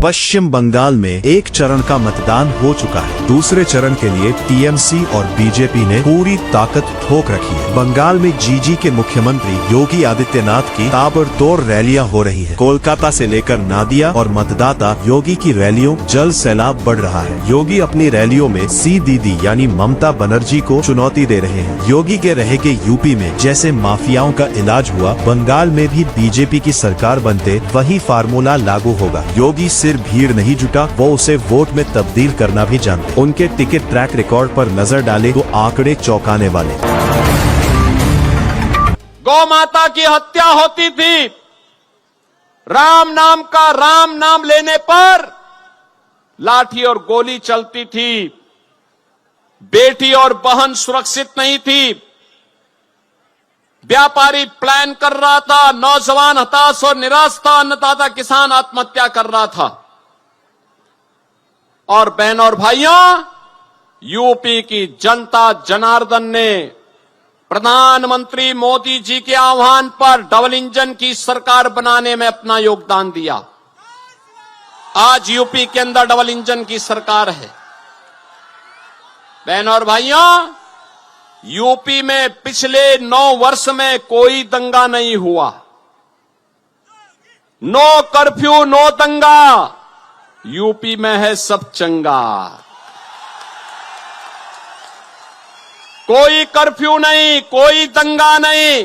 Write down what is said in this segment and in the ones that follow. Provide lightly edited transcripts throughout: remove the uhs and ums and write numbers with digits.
पश्चिम बंगाल में एक चरण का मतदान हो चुका है। दूसरे चरण के लिए टीएमसी और बीजेपी ने पूरी ताकत ठोक रखी है। बंगाल में जीजी के मुख्यमंत्री योगी आदित्यनाथ की ताबड़तोड़ रैलियां हो रही है। कोलकाता से लेकर नादिया और मतदाता योगी की रैलियों जल सैलाब बढ़ रहा है। योगी अपनी रैलियों में सी दीदी यानी ममता बनर्जी को चुनौती दे रहे हैं। योगी के रहेगे यूपी में जैसे माफियाओं का इलाज हुआ, बंगाल में भी बीजेपी की सरकार बनते वही फार्मूला लागू होगा। योगी सिर्फ भीड़ नहीं जुटा, वो उसे वोट में तब्दील करना भी जानते। उनके टिकट ट्रैक रिकॉर्ड पर नजर डाले तो आंकड़े चौंकाने वाले। गौ माता की हत्या होती थी, राम नाम लेने पर लाठी और गोली चलती थी। बेटी और बहन सुरक्षित नहीं थी। व्यापारी प्लान कर रहा था, नौजवान हताश और निराश था, अन्नदाता किसान आत्महत्या कर रहा था। और बहनों और भाइयों, यूपी की जनता जनार्दन ने प्रधानमंत्री मोदी जी के आह्वान पर डबल इंजन की सरकार बनाने में अपना योगदान दिया। आज यूपी के अंदर डबल इंजन की सरकार है। बहनों और भाइयों, यूपी में पिछले 9 वर्ष में कोई दंगा नहीं हुआ। नो कर्फ्यू, नो दंगा। यूपी में है सब चंगा। कोई कर्फ्यू नहीं, कोई दंगा नहीं,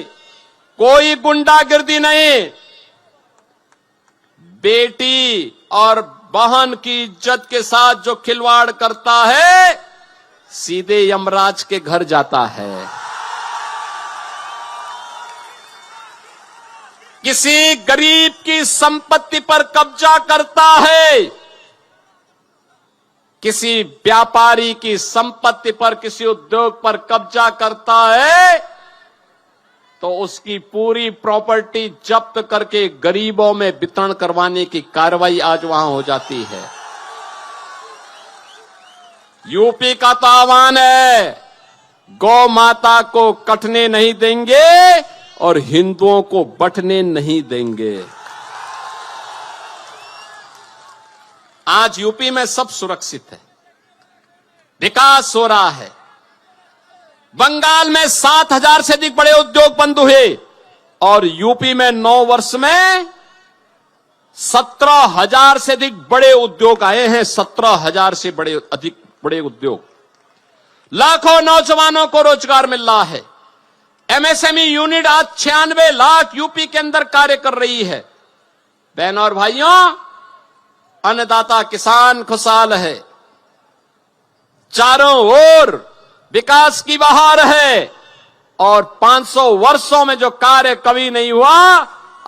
कोई गुंडागिर्दी नहीं। बेटी और बहन की इज्जत के साथ जो खिलवाड़ करता है, सीधे यमराज के घर जाता है। किसी गरीब की संपत्ति पर कब्जा करता है, किसी व्यापारी की संपत्ति पर, किसी उद्योग पर कब्जा करता है, तो उसकी पूरी प्रॉपर्टी जब्त करके गरीबों में वितरण करवाने की कार्रवाई आज वहां हो जाती है। यूपी का तो आह्वान है, गौ माता को कटने नहीं देंगे और हिंदुओं को बंटने नहीं देंगे। आज यूपी में सब सुरक्षित है, विकास हो रहा है। बंगाल में 7,000 से अधिक बड़े उद्योग बंद हुए और यूपी में 9 वर्ष में 17,000 से अधिक बड़े उद्योग आए हैं। 17,000 से अधिक बड़े उद्योग, लाखों नौजवानों को रोजगार मिल रहा है। एमएसएमई यूनिट आज 96 लाख यूपी के अंदर कार्य कर रही है। बहनों और भाइयों, अन्नदाता किसान खुशहाल है। चारों ओर विकास की बहार है और 500 वर्षों में जो कार्य कभी नहीं हुआ,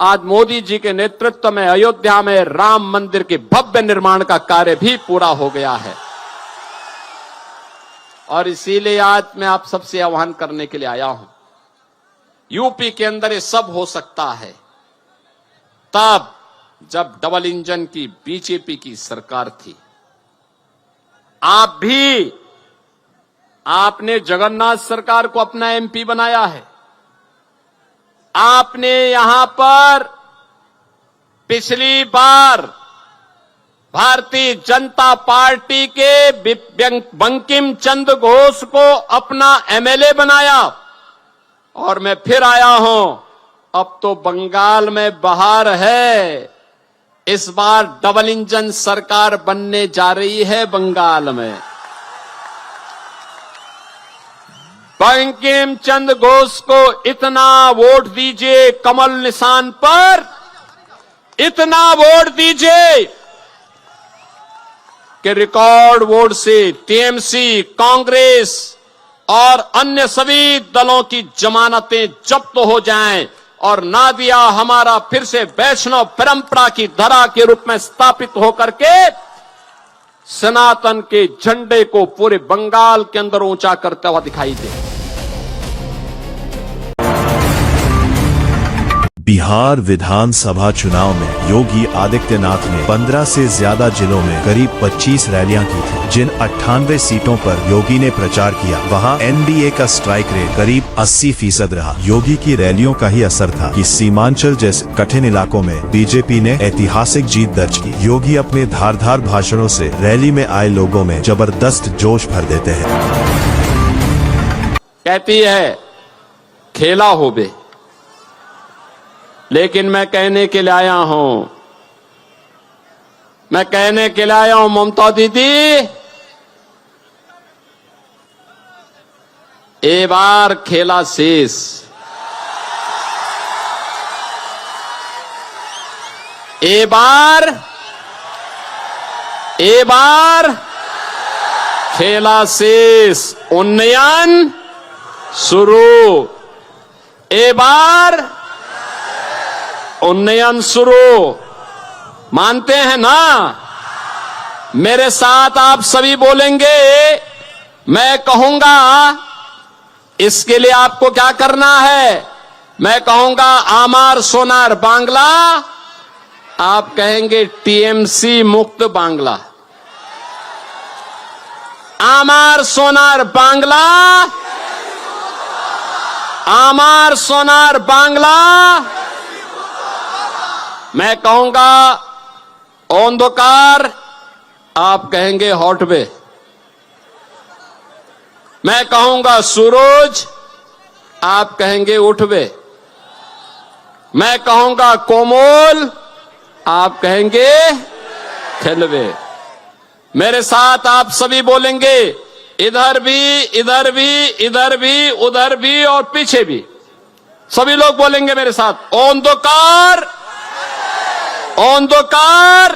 आज मोदी जी के नेतृत्व में अयोध्या में राम मंदिर के भव्य निर्माण का कार्य भी पूरा हो गया है। और इसीलिए आज मैं आप सबसे आह्वान करने के लिए आया हूं। यूपी के अंदर ये सब हो सकता है तब जब डबल इंजन की बीजेपी की सरकार थी। आपने जगन्नाथ सरकार को अपना एमपी बनाया है। आपने यहां पर पिछली बार भारतीय जनता पार्टी के बंकिम चंद्र घोष को अपना एमएलए बनाया और मैं फिर आया हूं। अब तो बंगाल में बहार है। इस बार डबल इंजन सरकार बनने जा रही है बंगाल में। बंकिम चंद्र घोष को इतना वोट दीजिए, कमल निशान पर इतना वोट दीजिए कि रिकॉर्ड वोट से टीएमसी, कांग्रेस और अन्य सभी दलों की जमानतें जब्त हो जाएं और नादिया हमारा फिर से वैष्णव परंपरा की धरा के रूप में स्थापित होकर के सनातन के झंडे को पूरे बंगाल के अंदर ऊंचा करता हुआ दिखाई दे। बिहार विधानसभा चुनाव में योगी आदित्यनाथ ने 15 से ज्यादा जिलों में करीब 25 रैलियां की थी। जिन 98 सीटों पर योगी ने प्रचार किया, वहां एनडीए का स्ट्राइक रेट करीब 80% रहा। योगी की रैलियों का ही असर था कि सीमांचल जैसे कठिन इलाकों में बीजेपी ने ऐतिहासिक जीत दर्ज की। योगी अपने धारदार भाषणों से रैली में आए लोगों में जबरदस्त जोश भर देते हैं। कहती है खेला हो बे, लेकिन मैं कहने के लिए आया हूं, ममता दीदी, ए बार खेला शेष। ए बार खेला शेष, उन्नयन शुरू। ए बार उन्नयन शुरू। मानते हैं ना? मेरे साथ आप सभी बोलेंगे। मैं कहूंगा इसके लिए आपको क्या करना है। मैं कहूंगा आमार सोनार बांग्ला, आप कहेंगे टीएमसी मुक्त बांग्ला। आमार सोनार बांग्ला, आमार सोनार बांग्ला। मैं कहूंगा अंधकार, आप कहेंगे हॉटवे। मैं कहूंगा सूरज, आप कहेंगे उठवे। मैं कहूंगा कोमल, आप कहेंगे खिलवे। मेरे साथ आप सभी बोलेंगे, इधर भी, इधर भी, इधर भी, उधर भी और पीछे भी। सभी लोग बोलेंगे मेरे साथ, अंधकार, अंधकार,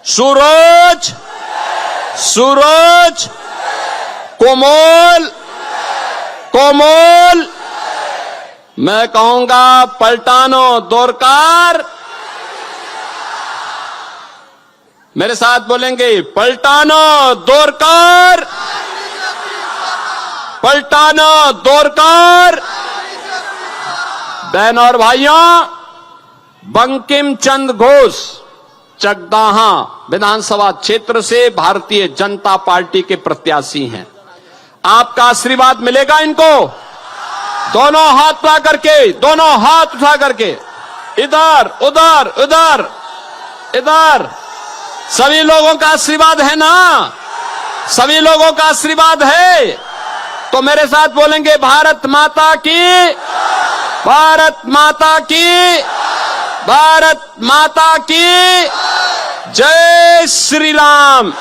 सूरज, सूरज, कोमल, कोमल। मैं कहूंगा पलटानो दोरकार। मेरे साथ बोलेंगे पलटानो दोरकार, पलटानो दोरकार। बहन और भाइयों, बंकिम चंद्र घोष चकदाहा विधानसभा क्षेत्र से भारतीय जनता पार्टी के प्रत्याशी हैं। आपका आशीर्वाद मिलेगा इनको। दोनों हाथ उठा करके, दोनों हाथ उठा करके, इधर उधर उधर इधर। सभी लोगों का आशीर्वाद है ना? सभी लोगों का आशीर्वाद है तो मेरे साथ बोलेंगे भारत माता की, भारत माता की, भारत माता की जय श्री राम,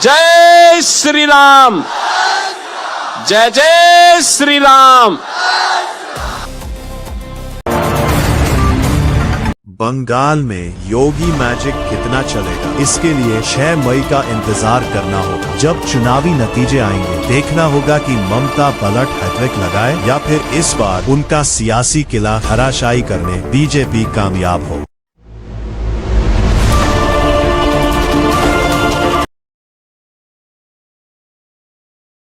जय श्री राम, जय जय श्री राम। बंगाल में योगी मैजिक कितना चलेगा, इसके लिए 6 मई का इंतजार करना होगा। जब चुनावी नतीजे आएंगे, देखना होगा कि ममता पलट हैट्रिक लगाए या फिर इस बार उनका सियासी किला धराशायी करने बीजेपी कामयाब हो।